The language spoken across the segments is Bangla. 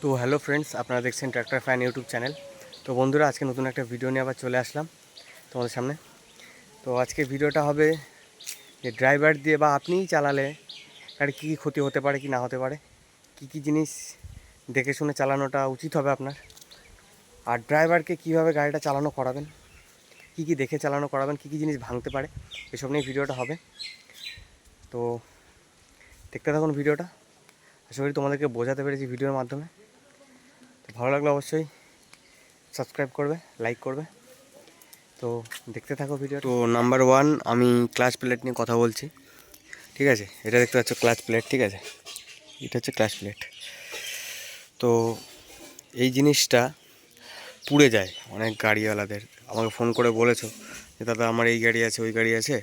তো হ্যালো ফ্রেন্ডস, আপনারা দেখছেন ট্র্যাক্টর ফ্যান ইউটিউব চ্যানেল। তো বন্ধুরা, আজকে নতুন একটা ভিডিও নিয়ে আবার চলে আসলাম তোমাদের সামনে। তো আজকে ভিডিওটা হবে যে ড্রাইভার দিয়ে বা আপনিই চালালে গাড়ি কী কী ক্ষতি হতে পারে কি না হতে পারে, কী কী জিনিস দেখে শুনে চালানোটা উচিত হবে আপনার, আর ড্রাইভারকে কীভাবে গাড়িটা চালানো করাবেন, কী কী দেখে চালানো করাবেন, কী কী জিনিস ভাঙতে পারে, এসব নিয়ে ভিডিওটা হবে। তো দেখতে থাকুন ভিডিওটা। আশা করি তোমাদেরকে বোঝাতে পেরেছি ভিডিওর মাধ্যমে। তো ভালো লাগলে অবশ্যই সাবস্ক্রাইব করবে, লাইক করবে। তো দেখতে থাকো ভিডিও। তো নাম্বার ওয়ান, আমি ক্লাচ প্লেট নিয়ে কথা বলছি, ঠিক আছে। এটা দেখতে পাচ্ছ ক্লাচ প্লেট, ঠিক আছে, এটা হচ্ছে ক্লাচ প্লেট। তো এই জিনিসটা পুড়ে যায় অনেক গাড়িওয়ালাদের। আমাকে ফোন করে বলেছো যে দাদা আমার এই গাড়ি আছে ওই গাড়ি আছে,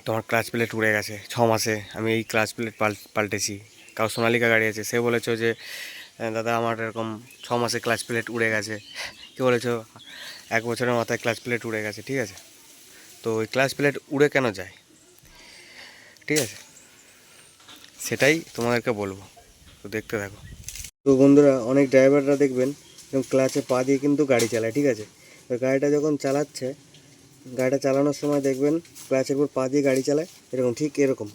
তোমার ক্লাচ প্লেট উড়ে গেছে 6 মাসে, আমি এই ক্লাচ প্লেট পাল্টেছি। কারো সোনালিকা গাড়ি আছে, সে বলেছো যে দাদা আমার এরকম 6 মাসে ক্লাচ প্লেট উড়ে গেছে। কি বলেছো 1 বছরের মাথায় ক্লাচ প্লেট উড়ে গেছে, ঠিক আছে। তো ওই ক্লাচ প্লেট উড়ে কেন যায়, ঠিক আছে, সেটাই তোমাদেরকে বলবো। তো দেখতে থাকো। তো বন্ধুরা, অনেক ড্রাইভাররা দেখবেন এরকম ক্লাচে পা দিয়ে কিন্তু গাড়ি চালায়, ঠিক আছে। তো গাড়িটা যখন চালাচ্ছে, গাড়িটা চালানোর সময় দেখবেন ক্লাচের উপর পা দিয়ে গাড়ি চালায়, এরকম ঠিক এরকম।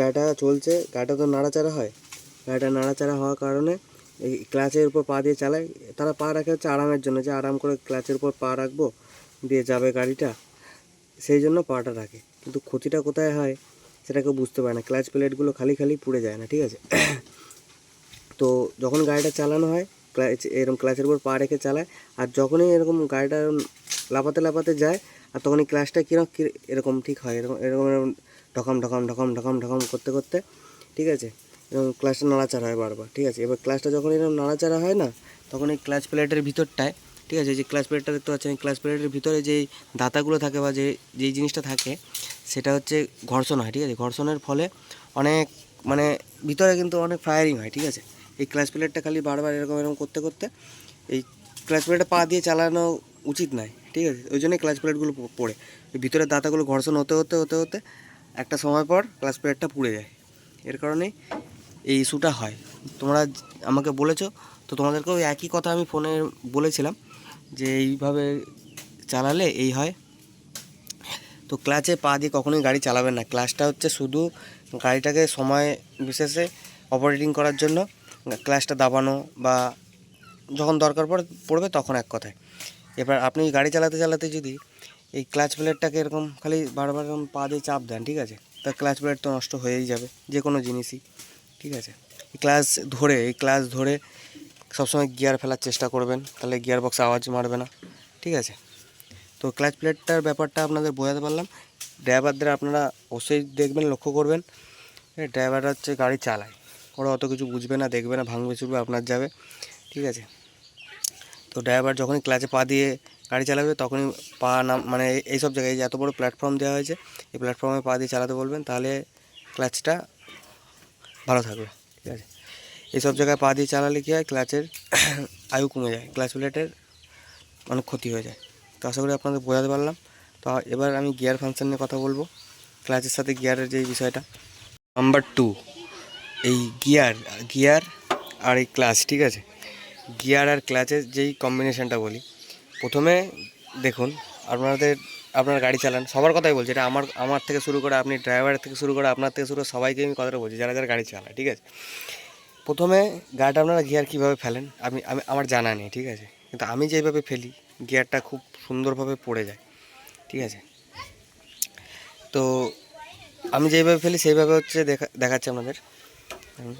গাড়িটা চলছে, গাড়িটা তো নাড়াচাড়া হয়, গাড়িটা নাড়াচাড়া হওয়ার কারণে এই ক্লাচের উপর পা দিয়ে চালায়। তারা পা রাখে হচ্ছে আরামের জন্য, যে আরাম করে ক্লাচের উপর পা রাখবো, দিয়ে যাবে গাড়িটা, সেই জন্য পাটা রাখে। কিন্তু ক্ষতিটা কোথায় হয় সেটা কেউ বুঝতে পারে না। ক্লাচ প্লেটগুলো খালি খালি পুড়ে যায় না, ঠিক আছে। তো যখন গাড়িটা চালানো হয় ক্লাচ এরকম ক্লাচের উপর পা রেখে চালায়, আর যখনই এরকম গাড়িটা লাফাতে লাফাতে যায়, আর তখনই ক্লাচটা কিরকম এরকম ঠিক হয়, এরকম এরকম এরকম ঢকম ঢকম ঢকম ঢকম ঢকম করতে করতে, ঠিক আছে, এবং ক্লাচটা নাড়াচাড়া হয় বারবার, ঠিক আছে। এবার ক্লাচটা যখন এরকম নাড়াচাড়া হয় না, তখন এই ক্লাচ প্লেটের ভিতরটায়, ঠিক আছে, যে ক্লাচ প্লেটটা দেখতে পাচ্ছেন, এই ক্লাচ প্লেটের ভিতরে যেই দাতাগুলো থাকে বা যেই জিনিসটা থাকে, সেটা হচ্ছে ঘর্ষণ হয়, ঠিক আছে। ঘর্ষণের ফলে অনেক মানে ভিতরে কিন্তু অনেক ফায়ারিং হয়, ঠিক আছে। এই ক্লাচ প্লেটটা খালি বারবার এরকম এরকম করতে করতে এই ক্লাচ প্লেটটা পা দিয়ে চালানো উচিত নয়, ঠিক আছে। ওই জন্যই ক্লাচ প্লেটগুলো পড়ে ভিতরের দাতাগুলো ঘর্ষণ হতে হতে হতে হতে একটা সময় পর ক্লাচ প্লেটটা পুড়ে যায়। এর কারণেই এই ইস্যুটা হয়। তোমরা আমাকে বলেছো, তো তোমাদেরকেও একই কথা আমি ফোনে বলেছিলাম যে এইভাবে চালালে এই হয়। তো ক্লাচে পা দিয়ে কখনোই গাড়ি চালাবেন না। ক্লাচটা হচ্ছে শুধু গাড়িটাকে সময় বিশেষে অপারেটিং করার জন্য, ক্লাচটা দাবানো বা যখন দরকার পড়বে তখন এক কথায়। এবার আপনি গাড়ি চালাতে চালাতে যদি এই ক্লাচ প্লেটটাকে এরকম খালি বারবার এরকম পা দিয়ে চাপ দেন, ঠিক আছে, তা ক্লাচ প্লেট তো নষ্ট হয়েই যাবে, যে কোনো জিনিসই, ঠিক আছে। এই ক্লাচ ধরে সবসময় গিয়ার ফেলার চেষ্টা করবেন, তাহলে গিয়ার বক্স আওয়াজ মারবে না, ঠিক আছে। তো ক্লাচ প্লেটটার ব্যাপারটা আপনাদের বোঝাতে পারলাম। ড্রাইভারদের আপনারা অবশ্যই দেখবেন, লক্ষ্য করবেন। ড্রাইভাররা হচ্ছে গাড়ি চালায়, ওরা অত কিছু বুঝবে না, দেখবে না, ভাঙবে চুরবে আপনার যাবে, ঠিক আছে। তো ড্রাইভার যখনই ক্লাচে পা দিয়ে গাড়ি চালাবে, তখনই পা নাম মানে এইসব জায়গায় যে এত বড় প্ল্যাটফর্ম দেওয়া হয়েছে, এই প্ল্যাটফর্মে পা দিয়ে চালাতে বলবেন, তাহলে ক্লাচটা ভালো থাকবে, ঠিক আছে। এইসব জায়গায় পা দিয়ে চালালে কী হয়, ক্লাচের আয়ু কমে যায়, ক্লাচ প্লেটের অনেক ক্ষতি হয়ে যায়। তো আশা করি আপনাদের বোঝাতে পারলাম। তো এবার আমি গিয়ার ফাংশন নিয়ে কথা বলবো, ক্লাচের সাথে গিয়ারের যেই বিষয়টা। নাম্বার টু, এই গিয়ার আর এই ক্লাচ, ঠিক আছে। গিয়ার আর ক্লাচের যেই কম্বিনেশানটা বলি, প্রথমে দেখুন, আপনার গাড়ি চালান, সবার কথাই বলছি, এটা আমার থেকে শুরু করে আপনি ড্রাইভারের থেকে শুরু করে আপনার থেকে শুরু করে সবাইকে আমি কথাটা বলছি, যারা যারা গাড়ি চালায়, ঠিক আছে। প্রথমে গাড়িটা আপনারা গিয়ার কীভাবে ফেলেন আমার জানা নেই, ঠিক আছে, কিন্তু আমি যেভাবে ফেলি গিয়ারটা খুব সুন্দরভাবে পড়ে যায়, ঠিক আছে। তো আমি যেইভাবে ফেলি সেইভাবে হচ্ছে দেখাচ্ছে আপনাদের,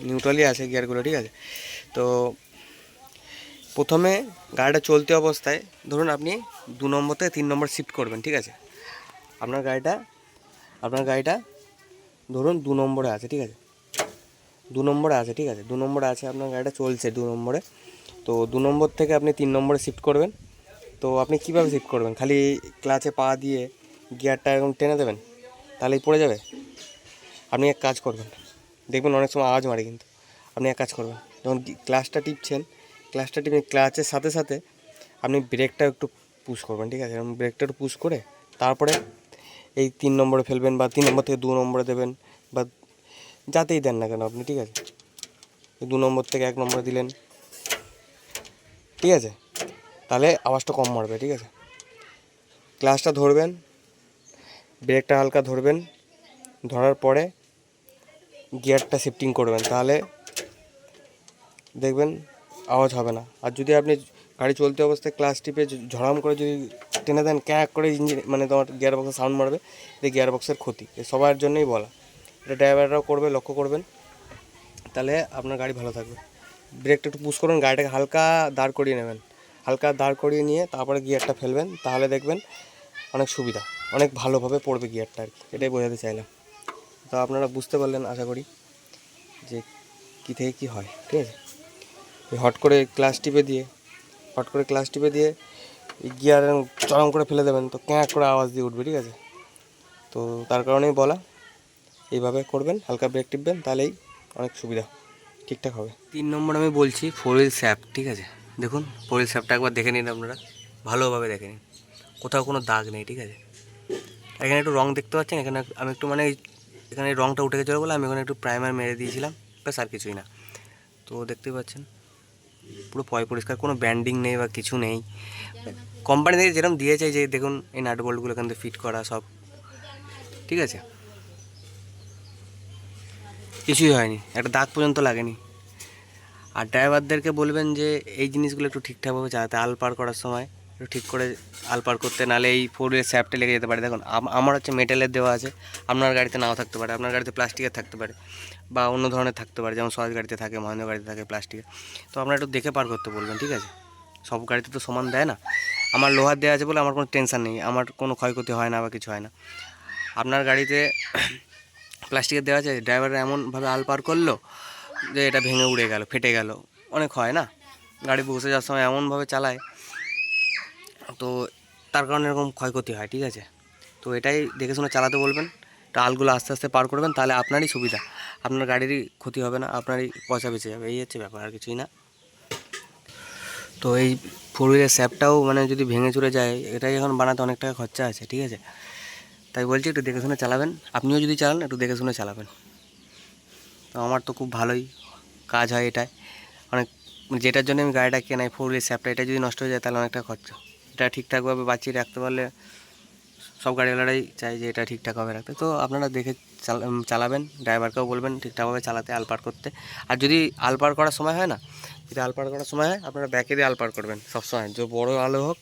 নিউট্রালই আছে গিয়ারগুলো, ঠিক আছে। তো প্রথমে গাড়িটা চলতি অবস্থায় ধরুন আপনি 2 নম্বর থেকে 3 নম্বর শিফট করবেন, ঠিক আছে। আপনার গাড়িটা ধরুন 2 নম্বরে আছে, ঠিক আছে, 2 নম্বরে আছে, ঠিক আছে, 2 নম্বরে আছে, আপনার গাড়িটা চলছে 2 নম্বরে। তো 2 নম্বর থেকে আপনি 3 নম্বরে শিফট করবেন। তো আপনি কীভাবে শিফট করবেন, খালি ক্লাচে পা দিয়ে গিয়ারটা এরকম টেনে দেবেন, তাহলেই পড়ে যাবে। আপনি এক কাজ করবেন, দেখবেন অনেক সময় আওয়াজ মারে, কিন্তু আপনি এক কাজ করবেন, যখন ক্লাচটা টিপছেন, ক্লাচের সাথে সাথে আপনি ব্রেকটা একটু পুশ করবেন, ঠিক আছে। এরকম ব্রেকটা একটু পুশ করে তারপরে এই 3 নম্বরে ফেলবেন, বা 3 নম্বর থেকে 2 নম্বরে দেবেন, বা যাতেই দেন না কেন আপনি, ঠিক আছে। 2 নম্বর থেকে 1 নম্বরে দিলেন, ঠিক আছে, তাহলে আওয়াজটা কম মারবে, ঠিক আছে। ক্লাচটা ধরবেন, ব্রেকটা হালকা ধরবেন, ধরার পরে গিয়ারটা শিফটিং করবেন, তাহলে দেখবেন আওয়াজ হবে না। আর যদি আপনি গাড়ি চলতে অবস্থায় ক্লাচ টিপে ঝড়াম করে যদি টেনে দেন, ক্যাক করে ইঞ্জিন মানে তোমার গিয়ার বক্সে সাউন্ড মারবে, এই গিয়ার বক্সের ক্ষতি। সবার জন্যই বলা, এটা ড্রাইভাররাও করবে, লক্ষ্য করবেন, তাহলে আপনার গাড়ি ভালো থাকবে। ব্রেকটা একটু পুশ করুন, গাড়িটাকে হালকা দাঁড় করিয়ে নেবেন, হালকা দাঁড় করিয়ে নিয়ে তারপরে গিয়ারটা ফেলবেন, তাহলে দেখবেন অনেক সুবিধা, অনেক ভালোভাবে পড়বে গিয়ারটা আর কি, এটাই বোঝাতে চাইলাম। তো আপনারা বুঝতে পারলেন আশা করি যে কী থেকে কী হয়, ঠিক আছে। হট করে ক্লাচ টিপে দিয়ে গিয়ার চরম করে ফেলে দেবেন, তো ক্যাঁক করে আওয়াজ দিয়ে উঠবে, ঠিক আছে। তো তার কারণেই বলা, এইভাবে করবেন, হালকা ব্রেক টিপবেন, তাহলেই অনেক সুবিধা, ঠিকঠাক হবে। 3 নম্বর আমি বলছি 4 হুইল শ্যাফট, ঠিক আছে। দেখুন 4 হুইল শ্যাফটটা একবার দেখে নিন আপনারা, ভালোভাবে দেখে নিন, কোথাও কোনো দাগ নেই, ঠিক আছে। এখানে একটু রং দেখতে পাচ্ছেন, এখানে আমি একটু মানে এখানে রংটা উঠে গেছিলো বলে আমি ওখানে একটু প্রাইমার মেরে দিয়েছিলাম, ব্যাস, আর কিছুই না। তো দেখতে পাচ্ছেন পুরো পরিষ্কার, কোনো ব্যান্ডিং নেই বা কিছু নেই। কোম্পানি থেকে যেরকম দিয়েছে, যে দেখুন এই নাট বোল্টগুলো এখান থেকে ফিট করা সব, ঠিক আছে, কিছুই হয়নি, একটা দাগ পর্যন্ত লাগেনি। আর ড্রাইভারদেরকে বলবেন যে এই জিনিসগুলো একটু ঠিকঠাকভাবে চালাতে, আল পার করার সময় একটু ঠিক করে আল পার করতে, নাহলে এই 4 হুইলের স্যাপটে লেগে যেতে পারে। দেখুন আমার হচ্ছে মেটালের দেওয়া আছে, আপনার গাড়িতে নাও থাকতে পারে, আপনার গাড়িতে প্লাস্টিকের থাকতে পারে বা অন্য ধরনের থাকতে পারে, যেমন সহজ গাড়িতে থাকে, মহেন্দ্র গাড়িতে থাকে প্লাস্টিকের। তো আপনারা একটু দেখে পার করতে বলবেন, ঠিক আছে। সব গাড়িতে তো সমান দেয় না, আমার লোহার দেওয়া আছে বলে আমার কোনো টেনশন নেই, আমার কোনো ক্ষয়ক্ষতি হয় না বা কিছু হয় না। আপনার গাড়িতে প্লাস্টিকের দেওয়া আছে, ড্রাইভাররা এমনভাবে আল পার করলো যে এটা ভেঙে উড়ে গেল, ফেটে গেল, অনেক হয় না, গাড়ি বসে যাওয়ার সময় এমনভাবে চালায়, তো তার কারণে এরকম ক্ষয়ক্ষতি হয়, ঠিক আছে। তো এটাই দেখে শুনে চালাতে বলবেন, আলগুলো আস্তে আস্তে পার করবেন, তাহলে আপনারই সুবিধা, আপনার গাড়িরই ক্ষতি হবে না, আপনারই পয়সা বেঁচে যাবে, এই হচ্ছে ব্যাপার, আর কিছুই না। তো এই 4 হুইলের স্যাপটাও মানে যদি ভেঙে চুরে যায়, এটাই এখন বানাতে অনেক টাকা খরচা আছে, ঠিক আছে। তাই বলছি একটু দেখে শুনে চালাবেন, আপনিও যদি চালান একটু দেখে শুনে চালাবেন। তো আমার তো খুব ভালোই কাজ হয় এটাই, অনেক, যেটার জন্য আমি গাড়িটা কেনাই 4 হুইলের স্যাপটা, এটা যদি নষ্ট হয়ে যায় তাহলে অনেকটা খরচা। এটা ঠিকঠাকভাবে বাঁচিয়ে রাখতে পারলে সব গাড়িওয়ালারাই চাই যে এটা ঠিকঠাকভাবে রাখতে। তো আপনারা দেখে চালাবেন, ড্রাইভারকেও বলবেন ঠিকঠাকভাবে চালাতে, আলপার করতে। আর যদি আলপার করার সময় হয় না, যদি আলপার করার সময় হয়, আপনারা ব্যাকে দিয়ে আলপার করবেন সবসময়, যে বড়ো আলো হোক,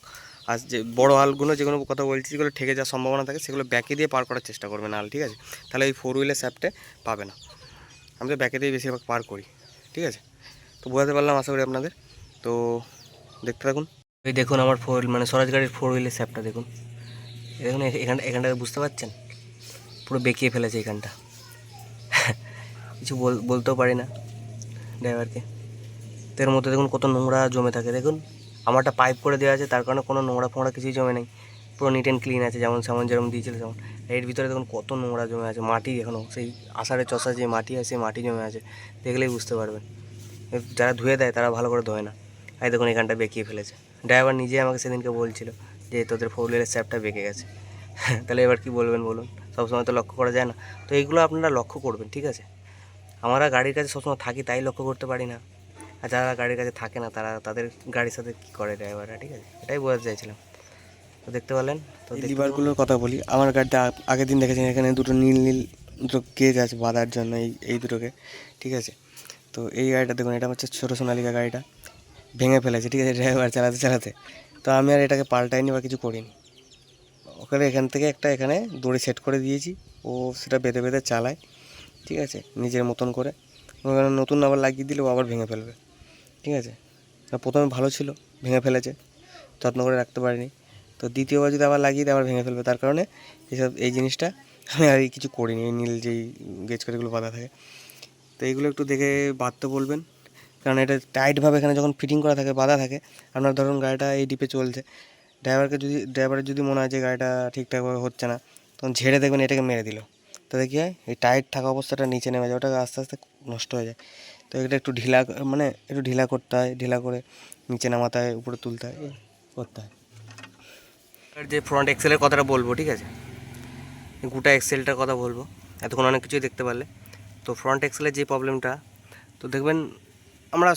আর যে বড়ো আলগুলো যেগুলো কথা বলছি, যেগুলো ঠেকে যাওয়ার সম্ভাবনা থাকে, সেগুলো ব্যাকে দিয়ে পার করার চেষ্টা করবেন আল, ঠিক আছে। তাহলে এই 4 হুইলের স্যাপটে পাবে না, আমি তো ব্যাকে দিয়ে বেশিরভাগ পার করি, ঠিক আছে। তো বোঝাতে পারলাম আশা করি আপনাদের। তো দেখতে থাকুন। এই দেখুন আমার 4 হুইল মানে স্বরাজ গাড়ির 4 হুইলের স্যাপটা দেখুন, দেখুন এখানটা বুঝতে পারছেন, পুরো বেঁকিয়ে ফেলেছে এখানটা। কিছু বলতেও পারি না ড্রাইভারকে। তো এর মধ্যে দেখুন কত নোংরা জমে থাকে, দেখুন আমারটা পাইপ করে দেওয়া আছে, তার কারণে কোনো নোংরা ফোংরা কিছুই জমে নেই, পুরো নিট অ্যান্ড ক্লিন আছে, যেমন দিয়েছিল তেমন। এর ভিতরে দেখুন কত নোংরা জমে আছে, মাটি এখনও সেই আষাঢ়ে চষা যে মাটি আছে, সেই মাটি জমে আছে, দেখলেই বুঝতে পারবেন। যারা ধুয়ে দেয় তারা ভালো করে ধোয় না। এই দেখুন এখানটা বেঁকিয়ে ফেলেছে, ড্রাইভার নিজে আমাকে সেদিনকে বলছিল যে তোদের 4 হুইলের স্যাপটা বেঁকে গেছে। তাহলে এবার কি বলবেন বলুন, সবসময় তো লক্ষ্য করা যায় না। তো এইগুলো আপনারা লক্ষ্য করবেন, ঠিক আছে। আমরা গাড়ির কাছে সবসময় থাকি তাই লক্ষ্য করতে পারি না, আর যারা গাড়ির কাছে থাকে না তাদের গাড়ির সাথে কী করে ড্রাইভাররা, ঠিক আছে, এটাই বোঝাতে চাইছিলাম। তো দেখতে পারলেন। তো লিভারগুলোর কথা বলি, আমার গাড়িতে আগের দিন দেখেছেন এখানে দুটো নীল নীল দুটো গেজ আছে বাঁধার জন্য, এই দুটোকে, ঠিক আছে। তো এই গাড়িটা দেখুন, এটা হচ্ছে ছোটো সোনালিকা গাড়িটা, ভেঙে ফেলেছে, ঠিক আছে, ড্রাইভার চালাতে চালাতে। তো আমি আর এটাকে পাল্টাইনি বা কিছু করিনি, ওখানে এখান থেকে একটা এখানে দড়ি সেট করে দিয়েছি, ও সেটা বেঁধে বেঁধে চালায়, ঠিক আছে, নিজের মতন করে। ওখানে নতুন আবার লাগিয়ে দিলে ও আবার ভেঙে ফেলবে, ঠিক আছে। প্রথমে ভালো ছিল, ভেঙে ফেলেছে, যত্ন করে রাখতে পারিনি। তো দ্বিতীয়বার যদি আবার লাগিয়ে দিয়ে আবার ভেঙে ফেলবে, তার কারণে এই জিনিসটা আমি আর কিছু করিনি, এই নীল যেই গেজ করেগুলো বাঁধা থাকে। তো এইগুলো একটু দেখে বাঁধতে বলবেন, কারণ এটা টাইটভাবে এখানে যখন ফিটিং করা থাকে, বাঁধা থাকে, আপনার ধরুন গাড়িটা এই ডিপে চলছে, ড্রাইভারের যদি মনে হয় যে গাড়িটা ঠিকঠাকভাবে হচ্ছে না, তখন ঝেড়ে দেখবেন এটাকে মেরে দিল, তাতে কী হয়, এই টাইট থাকা অবস্থাটা নিচে নেমে যায়, ওটা আস্তে আস্তে নষ্ট হয়ে যায়। তো এটা একটু ঢিলা করতে হয়, ঢিলা করে নিচে নামাতে হয়, উপরে তুলতে হয়, করতে হয়। যে ফ্রন্ট এক্সেলের কথাটা বলবো, ঠিক আছে, গোটা এক্সেলটার কথা বলবো, এতক্ষণ অনেক কিছুই দেখতে পারলে। তো ফ্রন্ট এক্সেলের যে প্রবলেমটা, তো দেখবেন আমরা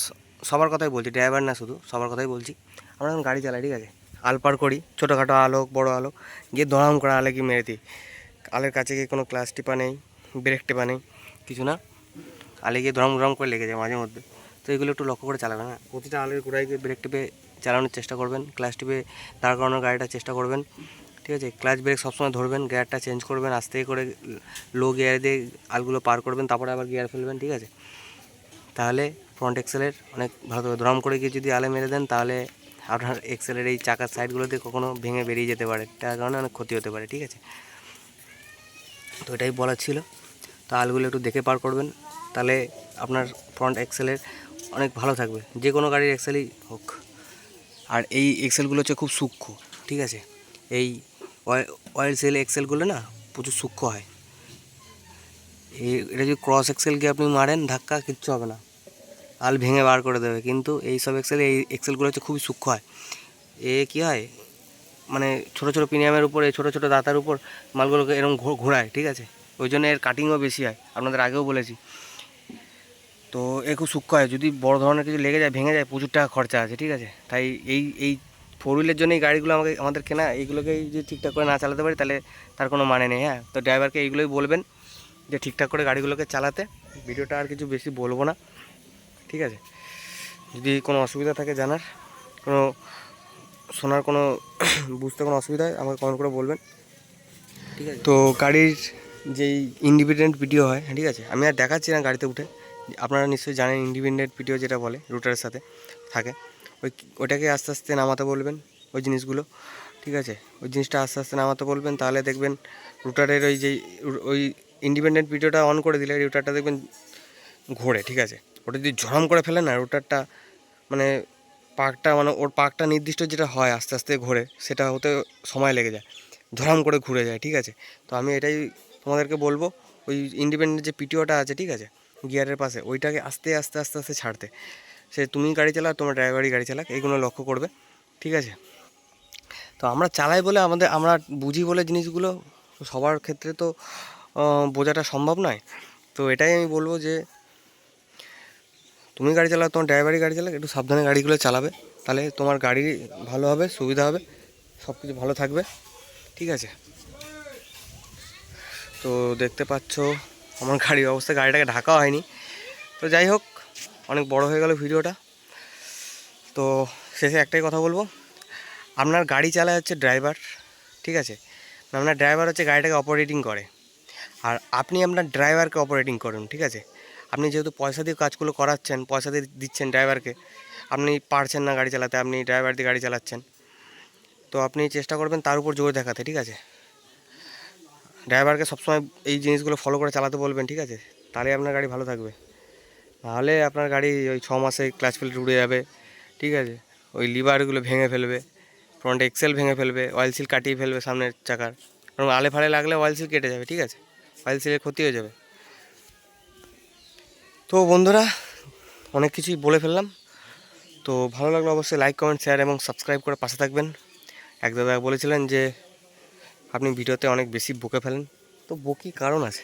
সবার কথাই বলছি, ড্রাইভার না শুধু, সবার কথাই বলছি। আমরা যখন গাড়ি চালাই, ঠিক আছে, আলপার করি, ছোটোখাটো আলো হোক বড়ো আলো, গিয়ে দড়াম করে আলে কি মেরে দিই। আলের কাছে গিয়ে কোনো ক্লাচ টিপা নেই, ব্রেক টেপা নেই, কিছু না, আলে গিয়ে ধরম ধরম করে লেগে যায় মাঝে মধ্যে। তো এগুলো একটু লক্ষ্য করে চালাবেন। হ্যাঁ, প্রতিটা আলের গোড়ায় গিয়ে ব্রেক টিপে চালানোর চেষ্টা করবেন, ক্লাচ টিপে দাঁড় করানোর গাড়িটা চেষ্টা করবেন, ঠিক আছে। ক্লাচ ব্রেক সবসময় ধরবেন, গিয়ারটা চেঞ্জ করবেন, আস্তে করে লো গিয়ার দিয়ে আলগুলো পার করবেন, তারপরে আবার গিয়ার ফেলবেন, ঠিক আছে। তাহলে ফ্রন্ট এক্সেলের অনেক ভালো হবে। ধরম করে গিয়ে যদি আলে মেরে দেন তাহলে আপনার এক্সেলের এই চাকার সাইডগুলোতে কখনো ভেঙে বেরিয়ে যেতে পারে, তার কারণে অনেক ক্ষতি হতে পারে, ঠিক আছে। তো এটাই বলার ছিল। তো আলগুলো একটু দেখে পার করবেন, তাহলে আপনার ফ্রন্ট এক্সেলের অনেক ভালো থাকবে, যে কোনো গাড়ির এক্সেলই হোক। আর এই এক্সেলগুলো হচ্ছে খুব সূক্ষ্ম, ঠিক আছে। এই অয়েল সেল এক্সেলগুলো না প্রচুর সূক্ষ্ম হয়। এটা যদি ক্রস এক্সেলকে আপনি মারেন ধাক্কা, কিচ্ছু হবে না, আল ভেঙে বার করে দেবে। কিন্তু এই সব এই এক্সেলগুলো হচ্ছে খুবই সূক্ষ্ম হয়। কী হয়, মানে ছোটো ছোটো প্রিমিয়ামের উপর, এই ছোটো ছোটো দাতার উপর মালগুলোকে এরকম ঘোরায়, ঠিক আছে। ওই জন্য এর কাটিংও বেশি হয়, আপনাদের আগেও বলেছি। তো খুব সূক্ষ্ম হয়, যদি বড় ধরনের কিছু লেগে যায়, ভেঙে যায়, প্রচুর টাকা খরচা আছে, ঠিক আছে। তাই এই ফোর হুইলের জন্য এই গাড়িগুলো আমাদের কেনা। এইগুলোকে যদি ঠিকঠাক করে না চালাতে পারি তাহলে তার কোনো মানে নেই। হ্যাঁ, তো ড্রাইভারকে এইগুলোই বলবেন যে ঠিকঠাক করে গাড়িগুলোকে চালাতে। ভিডিওটা আর কিছু বেশি বলবো না, ঠিক আছে। যদি কোনো অসুবিধা থাকে জানার, কোনো শোনার, কোনো বুঝতে কোনো অসুবিধা হয় আমাকে কমেন্ট করে বলবেন, ঠিক আছে। তো গাড়ির যেই ইন্ডিপেন্ডেন্ট ভিডিও হয়, ঠিক আছে, আমি আর দেখাচ্ছি না গাড়িতে উঠে। আপনারা নিশ্চয়ই জানেন ইন্ডিপেন্ডেন্ট ভিডিও যেটা বলে রুটারের সাথে থাকে, ওইটাকে আস্তে আস্তে নামাতে বলবেন, ওই জিনিসগুলো, ঠিক আছে। ওই জিনিসটা আস্তে আস্তে নামাতে বলবেন, তাহলে দেখবেন রুটারের ওই ইন্ডিপেন্ডেন্ট ভিডিওটা অন করে দিলে রুটারটা দেখবেন ঘোরে, ঠিক আছে। ওটা যদি ঝরম করে ফেলে না রুটারটা, মানে ওর পাকটা নির্দিষ্ট যেটা হয় আস্তে আস্তে ঘোরে, সেটা হতে সময় লেগে যায়, ধরাম করে ঘুরে যায়, ঠিক আছে। তো আমি এটাই তোমাদেরকে বলবো, ওই ইন্ডিপেন্ডেন্ট যে পিটিওটা আছে, ঠিক আছে, গিয়ারের পাশে, ওইটাকে আস্তে আস্তে আস্তে আস্তে ছাড়তে। সে তুমি গাড়ি চালাও, তোমার ড্রাইভারই গাড়ি চালাক, এইগুলো লক্ষ্য করবে, ঠিক আছে। তো আমরা চালাই বলে আমরা বুঝি বলে জিনিসগুলো সবার ক্ষেত্রে তো বোঝাটা সম্ভব নয়। তো এটাই আমি বলবো যে তুমি গাড়ি চালাও, তোমার ড্রাইভারই গাড়ি চালাক, একটু সাবধানে গাড়িগুলো চালাবে, তাহলে তোমার গাড়ি ভালো হবে, সুবিধা হবে, সব কিছু ভালো থাকবে, ঠিক আছে। তো দেখতে পাচ্ছ আমার গাড়ির অবস্থা, গাড়িটাকে ঢাকা হয়নি। তো যাই হোক, অনেক বড় হয়ে গেল ভিডিওটা। তো শেষে একটাই কথা বলবো, আপনার গাড়ি চালায় হচ্ছে ড্রাইভার, ঠিক আছে। আপনার ড্রাইভার হচ্ছে গাড়িটাকে অপারেটিং করে, আর আপনি আপনার ড্রাইভারকে অপারেটিং করুন, ঠিক আছে। আপনি যেহেতু পয়সা দিয়ে কাজগুলো করাচ্ছেন, পয়সা দিয়ে দিচ্ছেন ড্রাইভারকে, আপনি পারছেন না গাড়ি চালাতে, আপনি ড্রাইভার দিয়ে গাড়ি চালাচ্ছেন, তো আপনি চেষ্টা করবেন তার উপর জোর দেখাতে, ঠিক আছে। ড্রাইভারকে সবসময় এই জিনিসগুলো ফলো করে চালাতে বলবেন, ঠিক আছে, তাহলে আপনার গাড়ি ভালো থাকবে। নাহলে আপনার গাড়ি ওই 6 মাসে ক্লাচ প্লেট উড়ে যাবে, ঠিক আছে, ওই লিভারগুলো ভেঙে ফেলবে, ফ্রন্ট এক্সেল ভেঙে ফেলবে, অয়েল সিল কাটিয়ে ফেলবে সামনের চাকার, এবং আলে ফালে লাগলে অয়েল সিল কেটে যাবে, ঠিক আছে, অয়েল সিলের ক্ষতি হয়ে যাবে। তো বন্ধুরা, অনেক কিছুই বলে ফেললাম। তো ভালো লাগলো অবশ্যই লাইক, কমেন্ট, শেয়ার এবং সাবস্ক্রাইব করে পাশে থাকবেন। এক দাদা বলেছিলেন যে আপনি ভিডিওতে অনেক বেশি বকে ফেলেন, তো বকি কারণ আছে।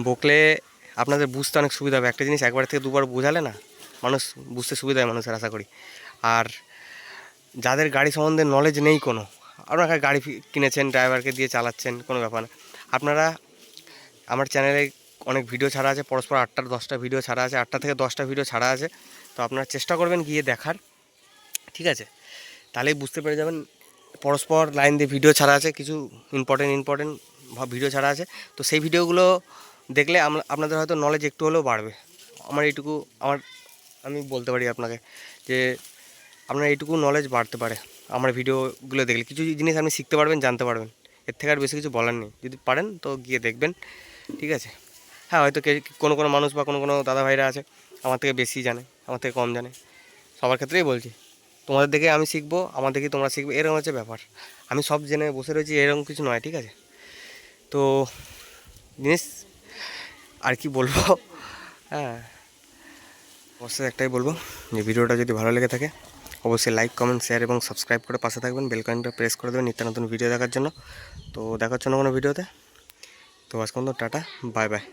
বকলে আপনাদের বুঝতে অনেক সুবিধা হবে। একটা জিনিস একবার থেকে দুবার বোঝালে না মানুষ বুঝতে সুবিধা হয় মানুষের, আশা করি। আর যাদের গাড়ি সম্বন্ধে নলেজ নেই কোনো, আপনারা গাড়ি কিনেছেন, ড্রাইভারকে দিয়ে চালাচ্ছেন, কোনো ব্যাপার না। আপনারা আমার চ্যানেলে অনেক ভিডিও ছাড়া আছে, পরস্পর 8-10টা ভিডিও ছাড়া আছে, 8টা থেকে 10টা ভিডিও ছাড়া আছে। তো আপনারা চেষ্টা করবেন গিয়ে দেখার, ঠিক আছে, তাহলেই বুঝতে পেরে যাবেন। পরস্পর লাইন দিয়ে ভিডিও ছাড়া আছে, কিছু ইম্পর্টেন্ট ভিডিও ছাড়া আছে। তো সেই ভিডিওগুলো দেখলে আপনাদের হয়তো নলেজ একটু হলেও বাড়বে। আমি বলতে পারি আপনাকে যে আপনার এইটুকু নলেজ বাড়তে পারে আমার ভিডিওগুলো দেখলে। কিছু জিনিস আপনি শিখতে পারবেন, জানতে পারবেন, এর থেকে আর বেশি কিছু বলার নেই। যদি পারেন তো গিয়ে দেখবেন, ঠিক আছে। হ্যাঁ, হয়তো কোনো মানুষ বা কোনো দাদা ভাইরা আছে আমার থেকে বেশি জানে, আমার থেকে কম জানে, সবার ক্ষেত্রেই বলছি। তোমাদের দেখে আমি শিখবো, আমার দেখে তোমরা শিখবে, এরকম হচ্ছে ব্যাপার। আমি সব জেনে বসে রয়েছি এরকম কিছু নয়, ঠিক আছে। তো জিনিস আর কি বলবো, হ্যাঁ, অবশ্যই একটাই বলবো যে ভিডিওটা যদি ভালো লেগে থাকে অবশ্যই লাইক, কমেন্ট, শেয়ার এবং সাবস্ক্রাইব করে পাশে থাকবেন, বেল আইকনটা প্রেস করে দেবেন নিত্য নতুন ভিডিও দেখার জন্য। তো দেখার জন্য কোনো ভিডিওতে। তো আজকে টাটা, বাই বাই।